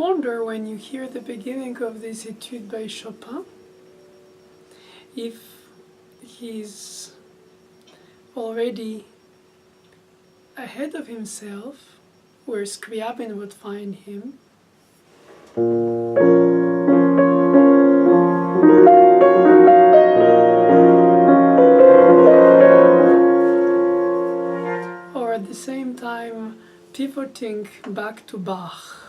wonder when you hear the beginning of this etude by Chopin if he's already ahead of himself, where Scriabin would find him. Or at the same time pivoting back to Bach.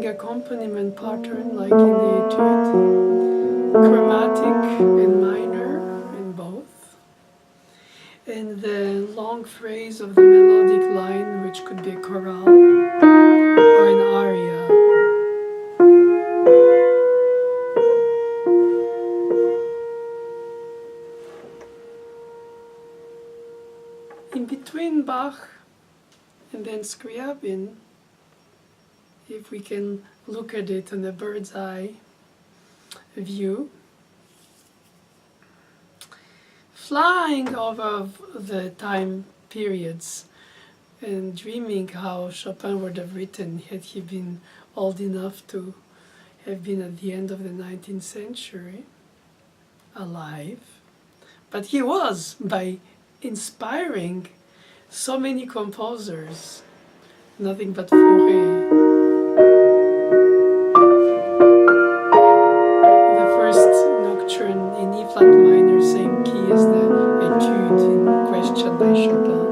Accompaniment pattern, like in the etude, chromatic and minor in both, and the long phrase of the melodic line, which could be a chorale or an aria. In between Bach and then Scriabin, if we can look at it in a bird's eye view, flying over the time periods and dreaming how Chopin would have written had he been old enough to have been at the end of the 19th century, alive. But he was, by inspiring so many composers, nothing but Fauré. In E flat minor, same key as the etude in question by Chopin,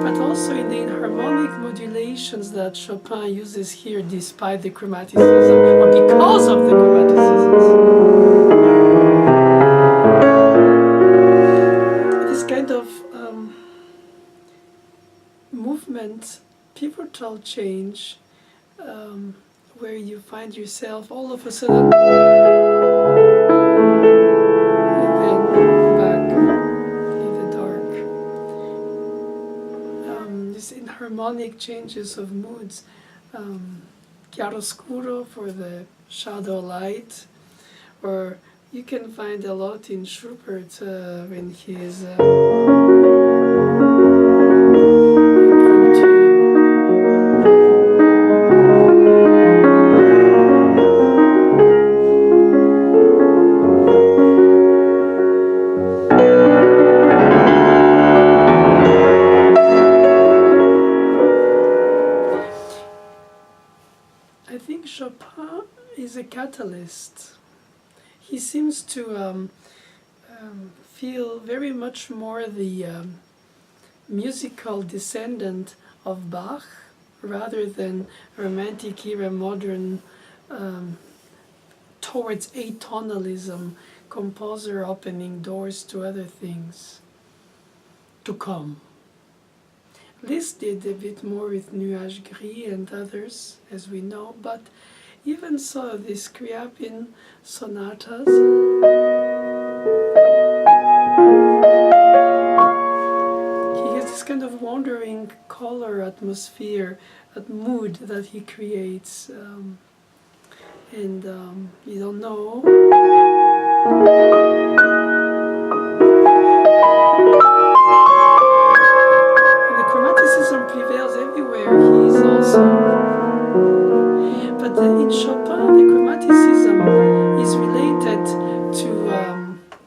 but also in the inharmonic modulations that Chopin uses here despite the chromaticism, or because of the chromaticisms. This kind of movement, pivotal change, where you find yourself all of a sudden and then back in the dark. These inharmonic changes of moods, chiaroscuro for the shadow light, or you can find a lot in Schubert when he is Chopin is a catalyst. He seems to feel very much more the musical descendant of Bach rather than Romantic era modern towards atonalism, composer opening doors to other things to come. Liszt did a bit more with Nuage Gris and others, as we know, but even so, the Scriabin sonatas he has this kind of wandering color atmosphere, that mood that he creates, and you don't know. Chromaticism prevails everywhere. He is also, but in Chopin, the chromaticism is related to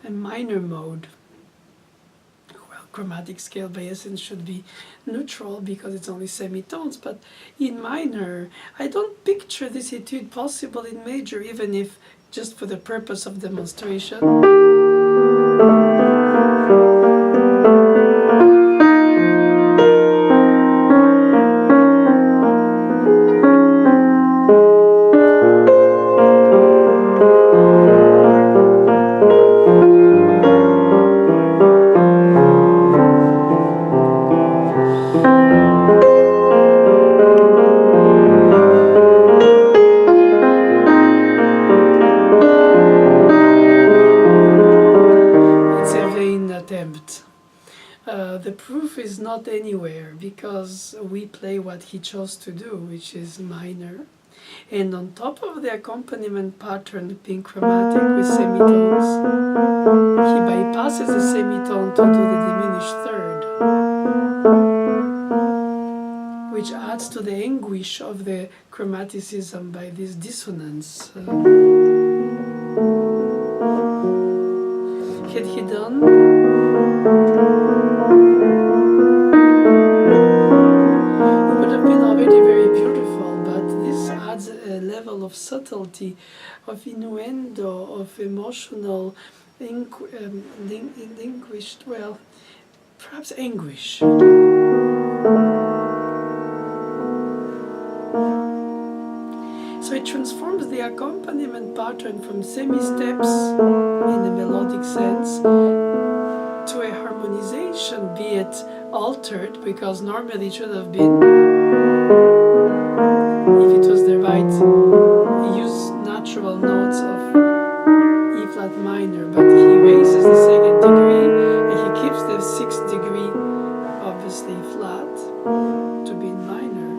a minor mode. Well, chromatic scale by essence should be neutral because it's only semitones, but in minor, I don't picture this etude possible in major, even if just for the purpose of demonstration. The proof is not anywhere, because we play what he chose to do, which is minor. And on top of the accompaniment pattern being chromatic with semitones, he bypasses the semitone to do the diminished third, which adds to the anguish of the chromaticism by this dissonance. Had he done of subtlety, of innuendo, of emotional anguish, well, perhaps anguish. So it transforms the accompaniment pattern from semi-steps in a melodic sense to a harmonization, be it altered, because normally it should have been, if it was the right, use natural notes of E flat minor, but he raises the second degree and he keeps the sixth degree obviously flat to be in minor.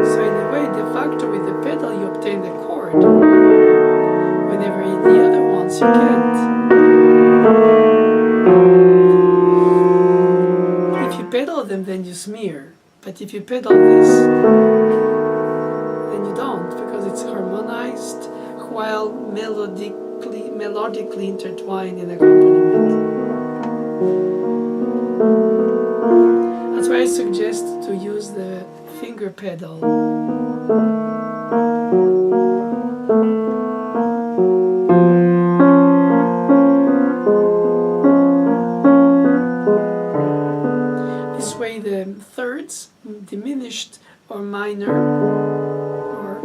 So in a way, de facto with the pedal you obtain the chord, whenever in the other ones you can't. If you pedal them, then you smear. But if you pedal this, then you don't, because it's harmonized while melodically intertwined in accompaniment. That's why I suggest to use the finger pedal. This way the thirds, diminished or minor, or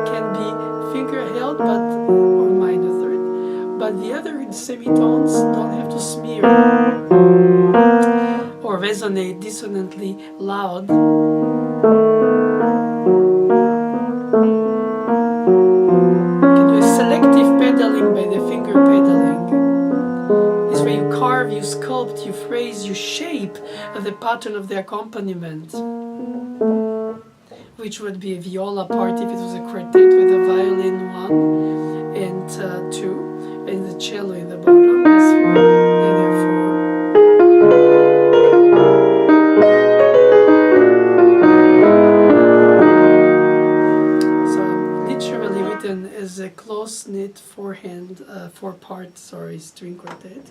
can be finger held or minor third, but the other semitones don't have to smear or resonate dissonantly loud. You can do a selective pedaling by the finger pedaling. This way you carve, you sculpt, you phrase, you shape the pattern of the accompaniment, which would be a viola part if it was a quartet with a violin 1 and 2 and the cello in the bottom. That's and therefore. So literally written as a close-knit four-part string quartet,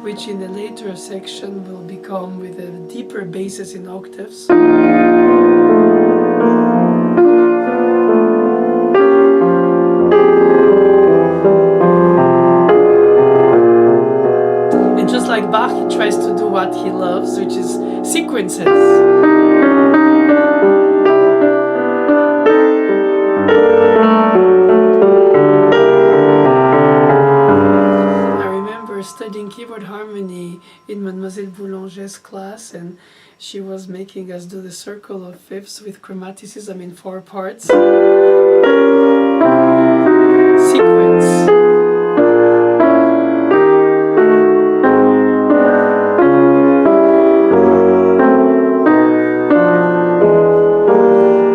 which in the later section will become with a deeper basis in octaves. And just like Bach, he tries to do what he loves, which is sequences. Studying keyboard harmony in Mademoiselle Boulanger's class, and she was making us do the circle of fifths with chromaticism in 4 parts. Sequence.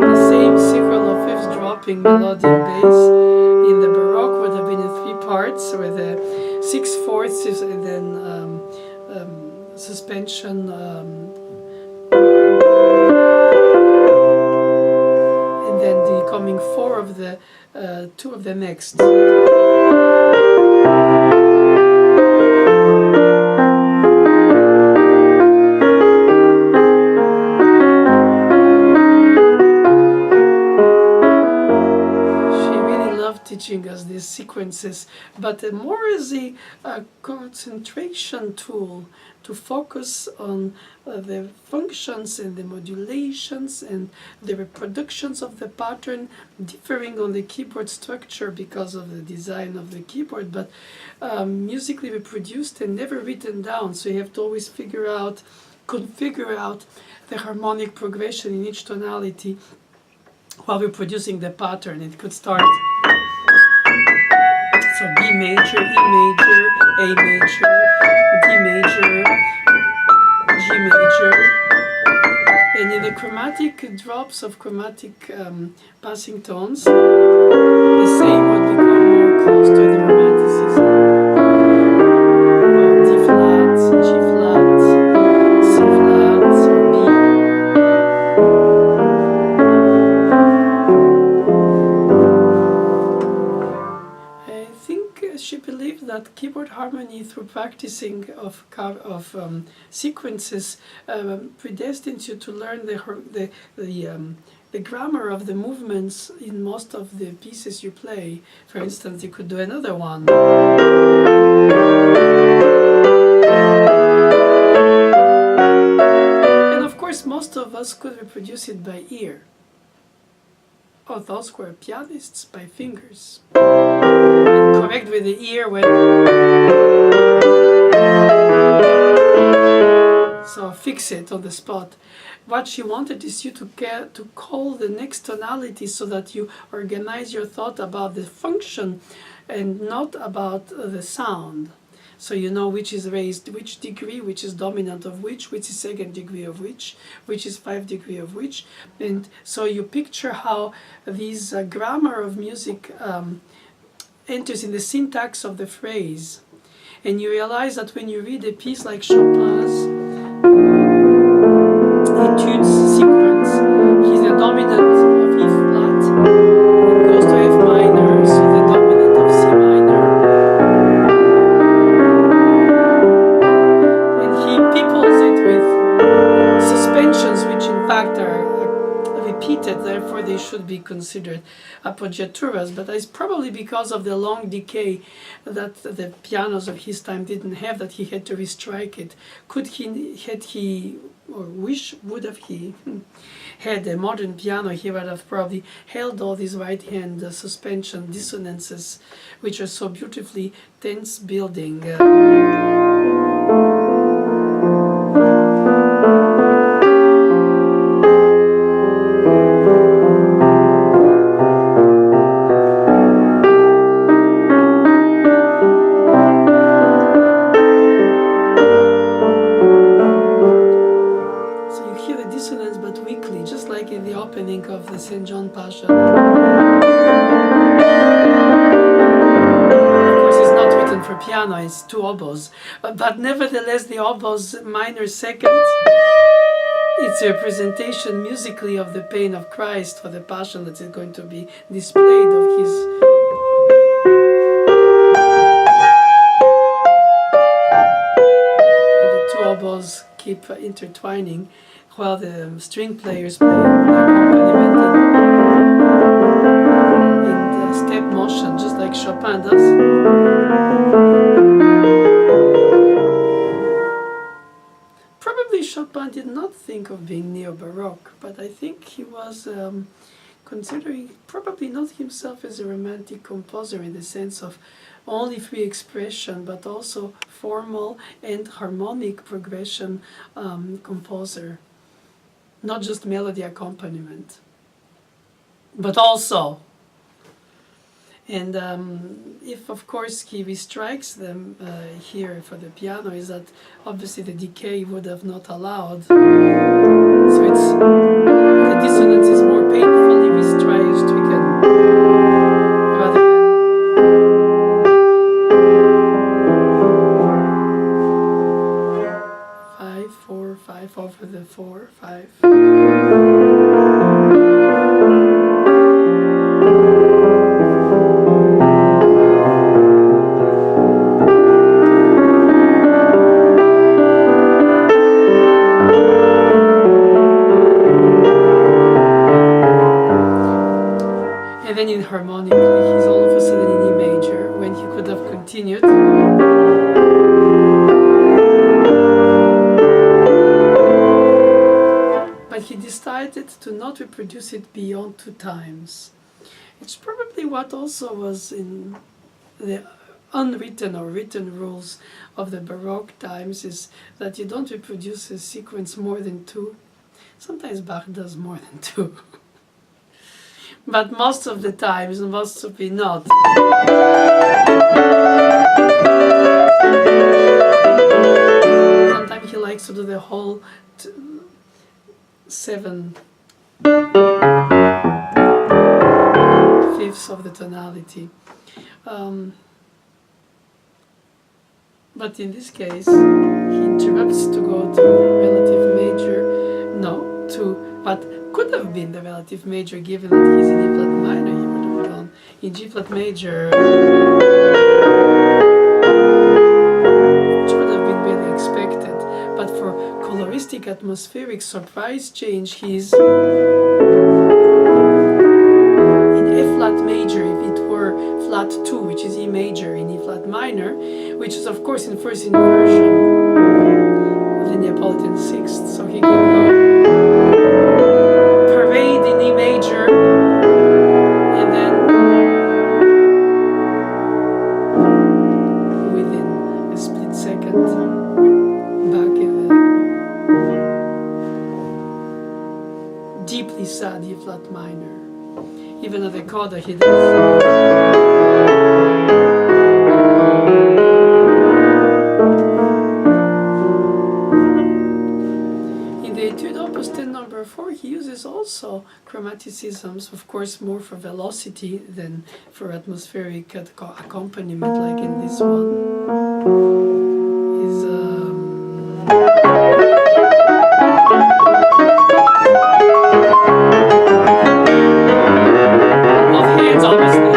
The same circle of fifths dropping melodic bass in the Baroque would have been in 3 parts with a 6/4 and then suspension, and then the coming 4 of the 2 of the next. Teaching us these sequences, but more as a concentration tool to focus on the functions and the modulations and the reproductions of the pattern, differing on the keyboard structure because of the design of the keyboard, but musically reproduced and never written down. So you have to always configure out the harmonic progression in each tonality while we're producing the pattern. It could start major, E major, A major, D major, G major. And in the chromatic drops of chromatic passing tones, the same would become more close to the Romanticism. D flat, G flat, C flat, B. I think she believed that keyboard harmony through practicing of sequences predestines you to learn the grammar of the movements in most of the pieces you play. For instance, you could do another one. And of course, most of us could reproduce it by ear. Oh, those who are pianists, by fingers. And correct with the ear when... So fix it on the spot. What she wanted is you to call the next tonality so that you organize your thought about the function and not about the sound. So you know which is raised, which degree, which is dominant of which is second degree of which is 5th degree of which. And so you picture how this grammar of music enters in the syntax of the phrase. And you realize that when you read a piece like Chopin's Etudes sequence, he's the dominant of E flat, it goes to F minor, so the dominant of C minor. And he peoples it with suspensions which in fact are repeated, therefore they should be considered appoggiaturas, but it's probably because of the long decay that the pianos of his time didn't have, that he had to restrike it. Had he had a modern piano, he would have probably held all these right hand suspension dissonances, which are so beautifully tense building. Of the St. John Passion. Of course, it's not written for piano, it's 2 oboes. But nevertheless, the oboes minor second, it's a representation musically of the pain of Christ for the Passion that is going to be displayed of his. And the 2 oboes keep intertwining while the string players play the accompaniment in the step motion, just like Chopin does. Probably Chopin did not think of being neo-Baroque, but I think he was considering probably not himself as a romantic composer in the sense of only free expression, but also formal and harmonic progression composer. Not just melody accompaniment, but also. And if, of course, he restrikes them here for the piano, is that obviously the decay would have not allowed. So it's the dissonance is more painfully stricken rather than 5, 4, 5 over the 4, 5. And then in harmonically, he's all of a sudden in E major when he could have continued. But he decided to not reproduce it beyond 2 times. It's probably what also was in the unwritten or written rules of the Baroque times, is that you don't reproduce a sequence more than 2. Sometimes Bach does more than 2. but most of the times must be not. Sometimes he likes to do the whole 7/5 of the tonality. But in this case, he interrupts to go to relative major, what could have been the relative major, given that he's in E flat minor. He would have gone in G flat major, which would have been really expected. But for coloristic atmospheric surprise change, he's in F flat major. If it were flat 2, which is E major in E flat minor, which is of course in first inversion of the Neapolitan sixth, so he can go parade in E major and then within a split second back in the deeply sad E flat minor. Even at the coda he does. He uses also chromaticisms, of course more for velocity than for atmospheric accompaniment, like in this one. Both hands, obviously.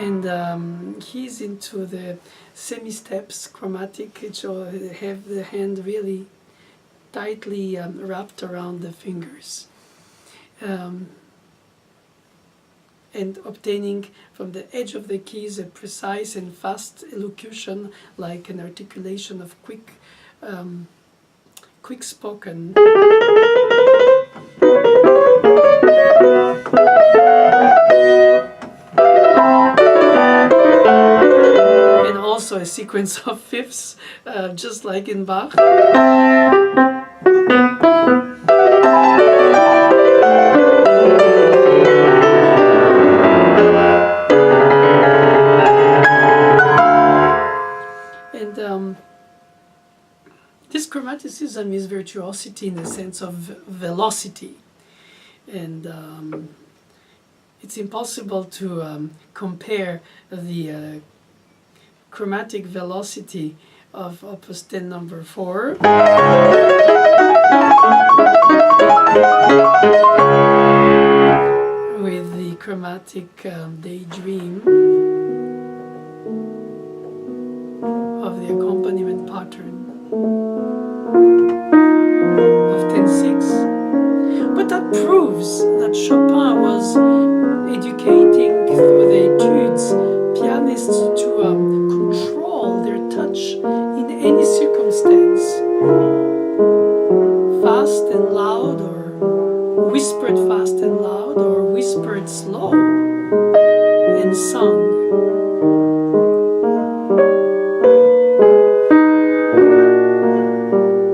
And he's into the semi-steps chromatic, which have the hand really tightly wrapped around the fingers, and obtaining from the edge of the keys a precise and fast elocution, like an articulation of quick spoken. Also a sequence of fifths, just like in Bach. And this chromaticism is virtuosity in the sense of velocity. And it's impossible to compare the chromatic velocity of Opus 10 number 4 with the chromatic daydream of the accompaniment pattern of 10/6. But that proves that Chopin was educating through the etudes pianists to control their touch in any circumstance, fast and loud, or whispered fast and loud, or whispered slow and sung.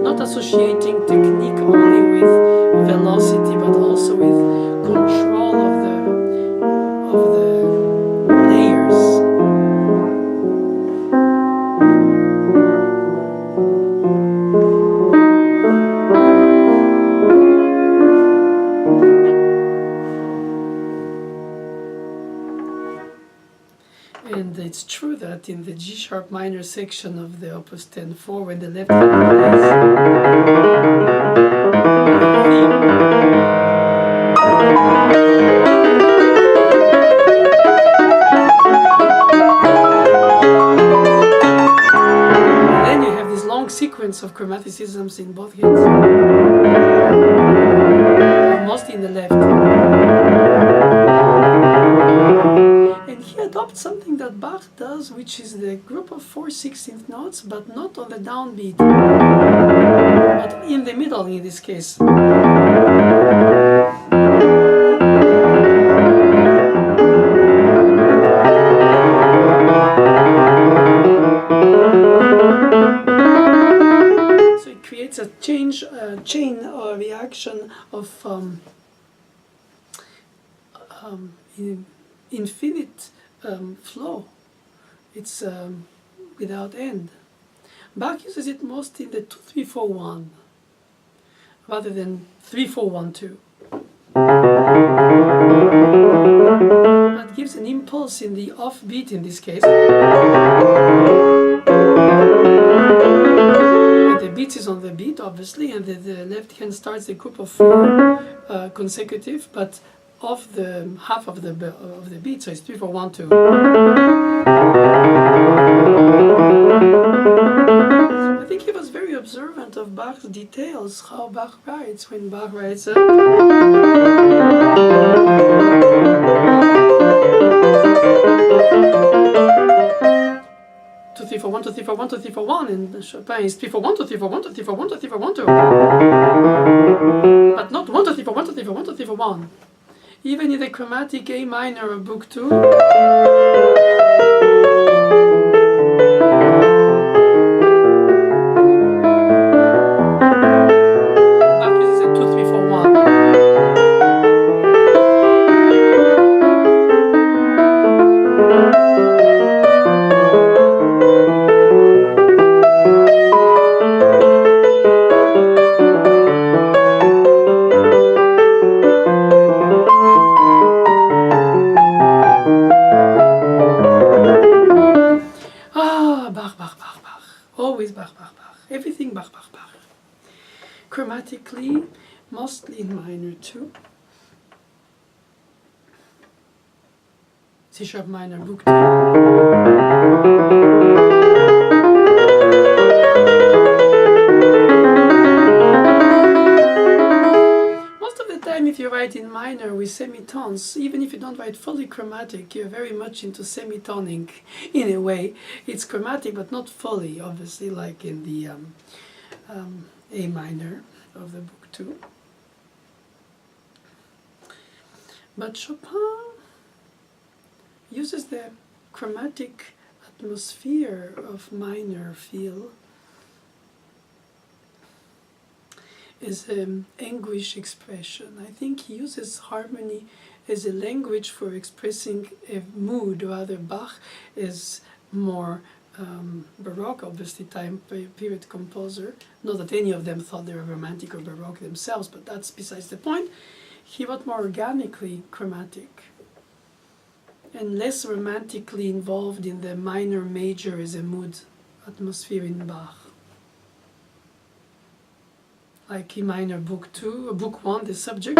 Not associating technique only with velocity, but also with control of the layers. And it's true that in the G sharp minor section of the Opus 10/4, when the left hand plays and then you have this long sequence of chromaticisms in both hands, mostly in the left. And he adopts something that Bach does, which is the group of 4/16 notes, but not on the downbeat, but in the middle in this case. So reaction of infinite flow. It's without end. Bach uses it most in the 2-3-4-1 rather than 3-4-1-2. That gives an impulse in the offbeat in this case. And the beat is on the beat, obviously, and the left hand starts the group of 4 consecutive, but off the half of the beat, so it's 3-4-1-2. I think he was very observant of Bach's details, how Bach writes. When Bach writes 2-3-4-1, 2-3-4-1, 2-3-4-1, and Chopin is 3-4-1, 2-3-4-1, 2-3-4-1, 2-3-4-1, 2. But not 1-2-3-4-1, 2-3-4-1, 2-3-4-1. Even in the chromatic A minor of Book 2, Bach uses a 2-3-4-1. Always Bach, Bach, Bach. Everything Bach, Bach, Bach. Chromatically, mostly in minor too. C sharp minor, Book 2. If you write in minor with semitones, even if you don't write fully chromatic, you're very much into semitoning in a way. It's chromatic, but not fully, obviously, like in the A minor of the Book 2. But Chopin uses the chromatic atmosphere of minor feel is an anguish expression. I think he uses harmony as a language for expressing a mood, rather Bach is more Baroque, obviously time period composer. Not that any of them thought they were romantic or Baroque themselves, but that's besides the point. He wrote more organically chromatic and less romantically involved in the minor major as a mood atmosphere in Bach. Like E minor Book 2, Book 1, the subject.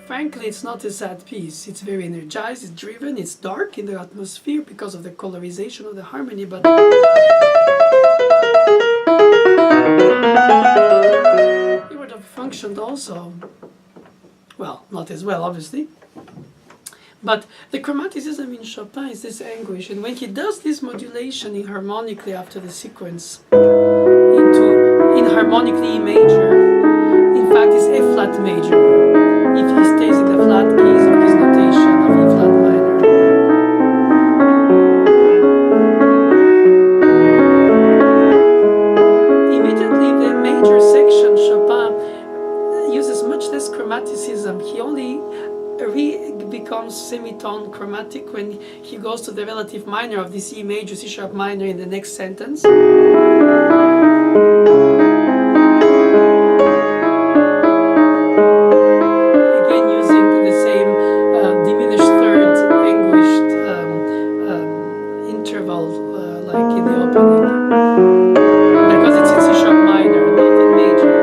Frankly, it's not a sad piece. It's very energized, it's driven, it's dark in the atmosphere because of the colorization of the harmony, but it would have functioned also, well, not as well, obviously. But the chromaticism in Chopin is this anguish, and when he does this modulation in harmonically after the sequence in harmonically E major, in fact it's F flat major, if he stays in the flat keys of his notation of E flat minor. Immediately the major section, Chopin uses much less chromaticism. He only becomes semitone chromatic when he goes to the relative minor of this E major, C sharp minor in the next sentence. Again using the same diminished third anguished interval like in the opening. Because it's in C sharp minor, not in major.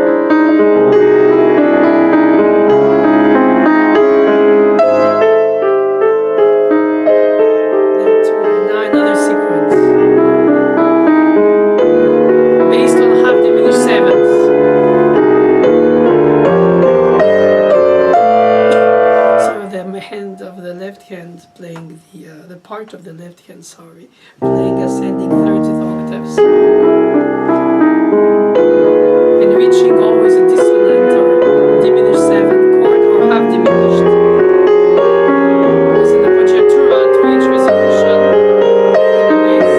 Playing the part of the left hand, playing ascending thirds with octaves and reaching always a dissonant or diminished seventh chord or half diminished. As in the Poggiatura to reach resolution in the bass.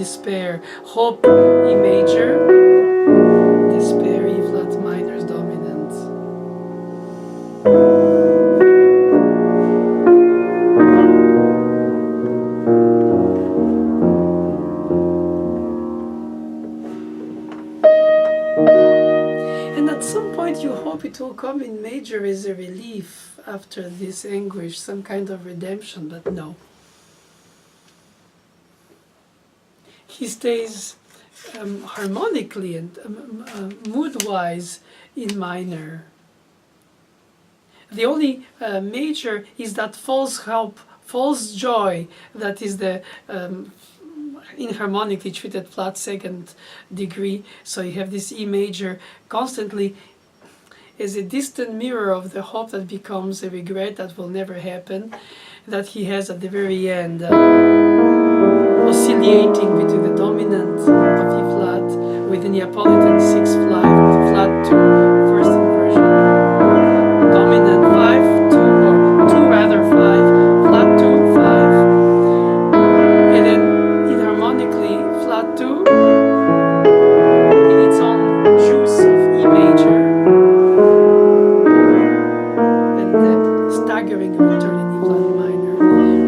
despair. Hope, E major, despair, E flat minor is dominant. And at some point you hope it will come in major as a relief after this anguish, some kind of redemption, but no. He stays harmonically and mood-wise in minor. The only major is that false hope, false joy, that is the inharmonically treated flat second degree. So you have this E major constantly as a distant mirror of the hope that becomes a regret that will never happen, that he has at the very end, oscillating between the dominant of E flat with the Neapolitan 6 flat, flat 2, first inversion, dominant 5, 2, or 2 rather 5, flat 2, 5, and then inharmonically flat 2 in its own juice of E major, and the staggering return in E flat minor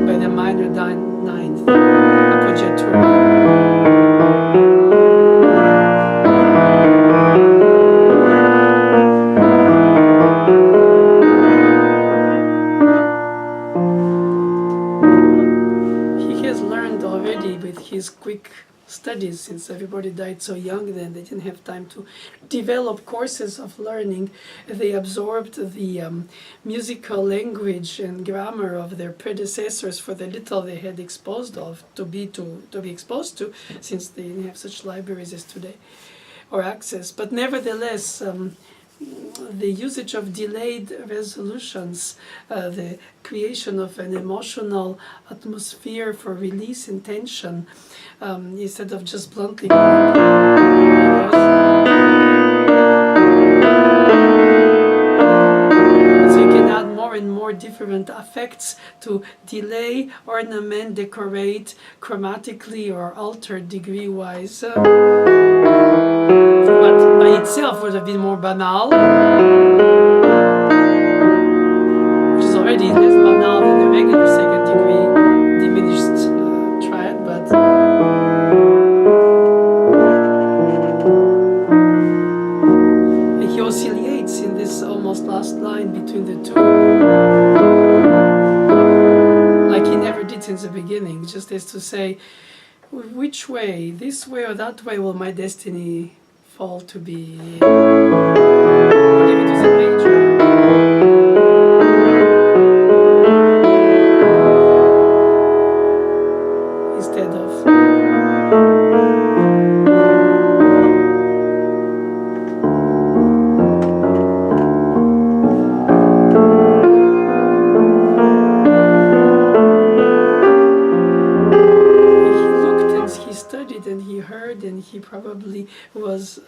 by the minor 9th appoggiatura. His quick studies, since everybody died so young then, they didn't have time to develop courses of learning. They absorbed the musical language and grammar of their predecessors for the little they had exposed of to be exposed to, since they didn't have such libraries as today or access. But nevertheless, the usage of delayed resolutions, the creation of an emotional atmosphere for release and tension, instead of just bluntly so you can add more and more different effects to delay, ornament, decorate chromatically or alter degree-wise. What by itself would have been more banal, which is already less banal than the regular second degree diminished triad, but he oscillates in this almost last line between the two, like he never did since the beginning, just as to say, which way, this way or that way, will my destiny fall to be? What if it was a major? Instead of and he heard, and he probably was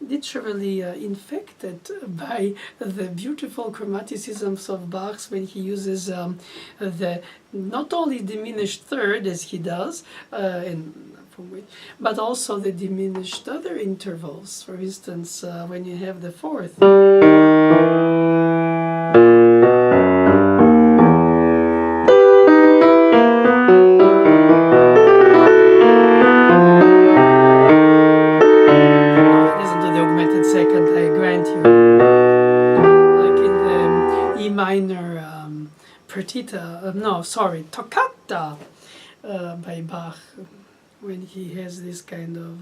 literally infected by the beautiful chromaticisms of Bach's when he uses the not only diminished third as he does, but also the diminished other intervals. For instance, when you have the fourth. Toccata by Bach, when he has this kind of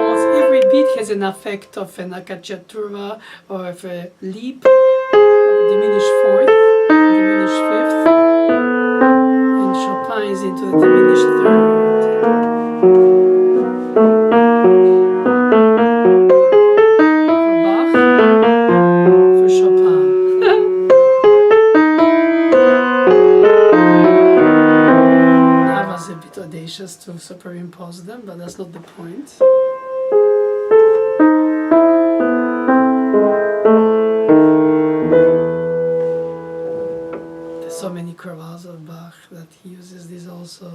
almost every beat has an effect of an accacciatura or of a leap, of a diminished fourth, diminished fifth, and Chopin is into the diminished third. For Bach, for Chopin. I was a bit audacious to superimpose them, but that's not the point. so many chorales of Bach that he uses this also.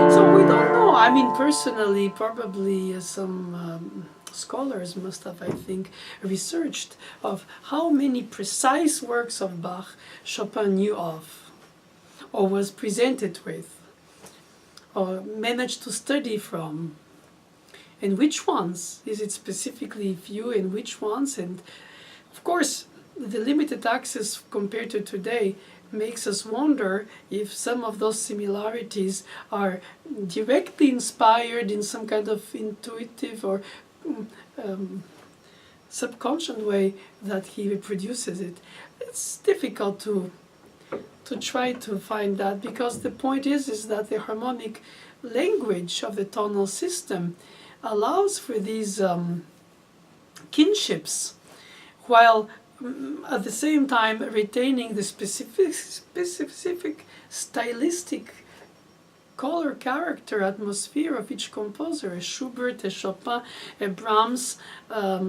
So we don't know. I mean, personally, probably some scholars must have, I think, researched of how many precise works of Bach Chopin knew of, or was presented with, or managed to study from, and which ones. Is it specifically few, and which ones? And of course, the limited access compared to today makes us wonder if some of those similarities are directly inspired in some kind of intuitive or subconscious way that he reproduces it. It's difficult to try to find that, because the point is that the harmonic language of the tonal system allows for these kinships, while at the same time retaining the specific stylistic color, character, atmosphere of each composer. A Schubert, a Chopin, a Brahms, a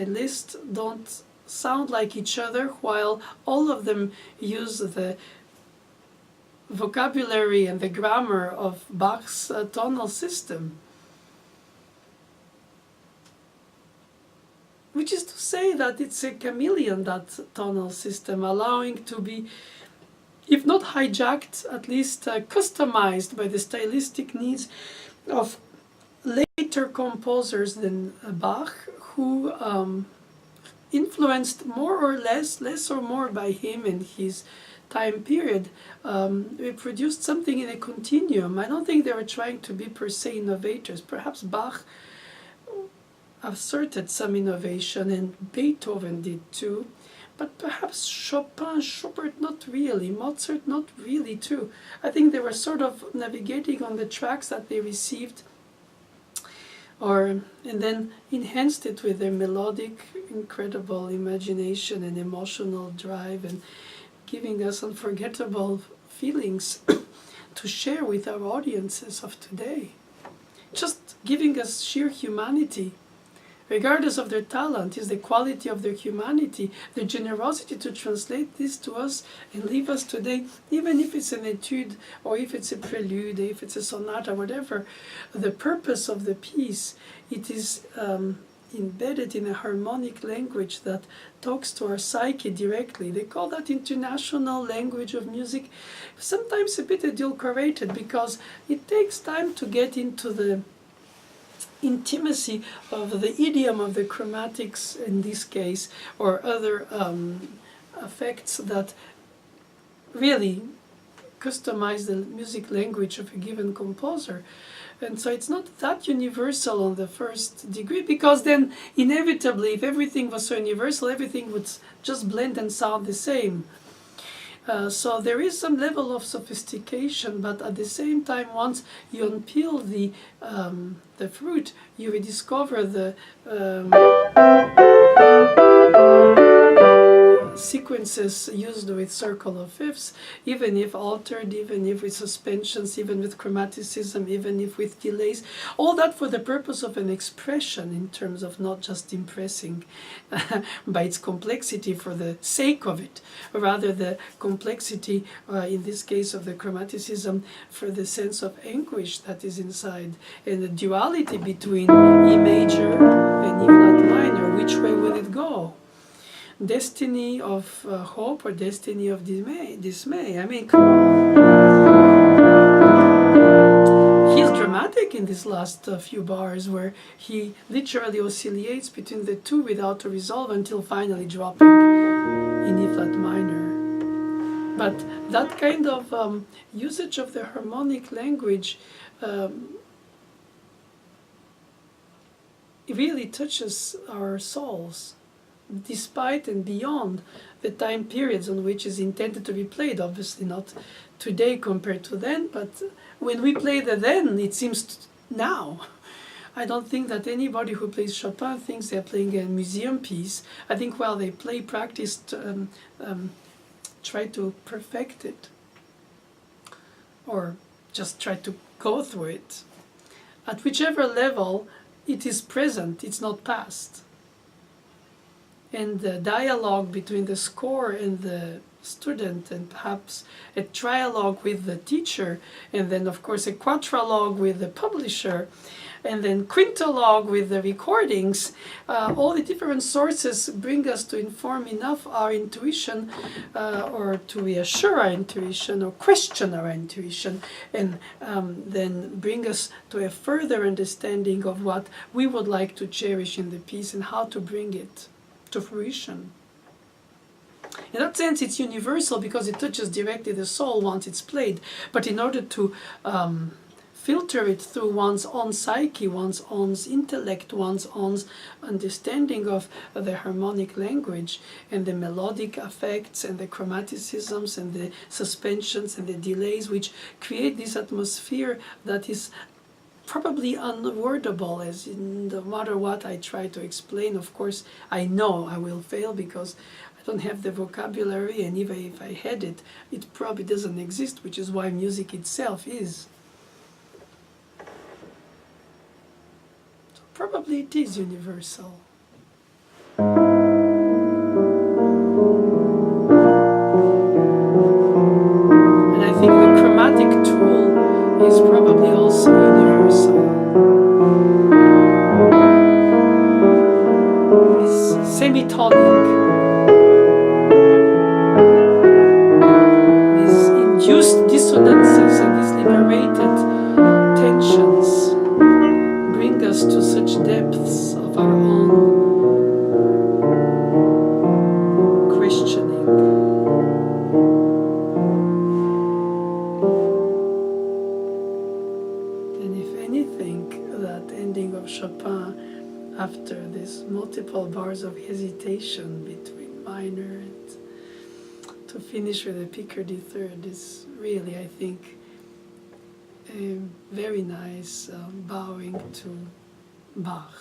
Liszt don't sound like each other, while all of them use the vocabulary and the grammar of Bach's tonal system. Which is to say that it's a chameleon, that tonal system, allowing to be, if not hijacked, at least customized by the stylistic needs of later composers than Bach, who influenced more or less or more by him and his time period, reproduced something in a continuum. I don't think they were trying to be per se innovators. Perhaps Bach asserted some innovation, and Beethoven did too, but perhaps Chopin, Schubert not really, Mozart not really too. I think they were sort of navigating on the tracks that they received, and then enhanced it with their melodic, incredible imagination and emotional drive, and giving us unforgettable feelings to share with our audiences of today. Just giving us sheer humanity. Regardless of their talent, is the quality of their humanity, their generosity to translate this to us and leave us today, even if it's an etude, or if it's a prelude, if it's a sonata, whatever. The purpose of the piece, it is embedded in a harmonic language that talks to our psyche directly. They call that international language of music, sometimes a bit adulterated, because it takes time to get into the intimacy of the idiom of the chromatics in this case, or other effects that really customize the music language of a given composer. And so it's not that universal on the first degree, because then inevitably, if everything was so universal, everything would just blend and sound the same. So there is some level of sophistication, but at the same time, once you unpeel the fruit, you rediscover the sequences used with circle of fifths, even if altered, even if with suspensions, even with chromaticism, even if with delays, all that for the purpose of an expression, in terms of not just impressing by its complexity for the sake of it, rather the complexity, in this case of the chromaticism, for the sense of anguish that is inside, and the duality between E major and E flat minor. Which way will it go? Destiny of hope or destiny of dismay? I mean, come on. He's dramatic in these last few bars, where he literally oscillates between the two without a resolve, until finally dropping in E flat minor. But that kind of usage of the harmonic language really touches our souls, despite and beyond the time periods on which is intended to be played. Obviously not today compared to then, but when we play the then, it seems now. I don't think that anybody who plays Chopin thinks they're playing a museum piece. I think while they play, practice, try to perfect it, or just try to go through it. At whichever level, it is present, it's not past. And the dialogue between the score and the student, and perhaps a trialogue with the teacher, and then of course a quadrilogue with the publisher, and then quintologue with the recordings, all the different sources bring us to inform enough our intuition, or to reassure our intuition or question our intuition, and then bring us to a further understanding of what we would like to cherish in the piece and how to bring it to fruition. In that sense, it's universal because it touches directly the soul once it's played. But in order to filter it through one's own psyche, one's own intellect, one's own understanding of the harmonic language and the melodic effects and the chromaticisms and the suspensions and the delays, which create this atmosphere that is probably unwordable, as in no matter what I try to explain. Of course, I know I will fail because I don't have the vocabulary, and even if I had it, it probably doesn't exist, which is why music itself is. So probably it is universal. And I think the chromatic tool is probably also universal. This semitonic, these induced dissonances and these liberated tensions bring us to such depths of our own questioning. And if anything, that ending of Chopin, after these multiple bars of hesitation between minor and to finish with a Picardy third, is really, I think, a very nice bowing to Bach.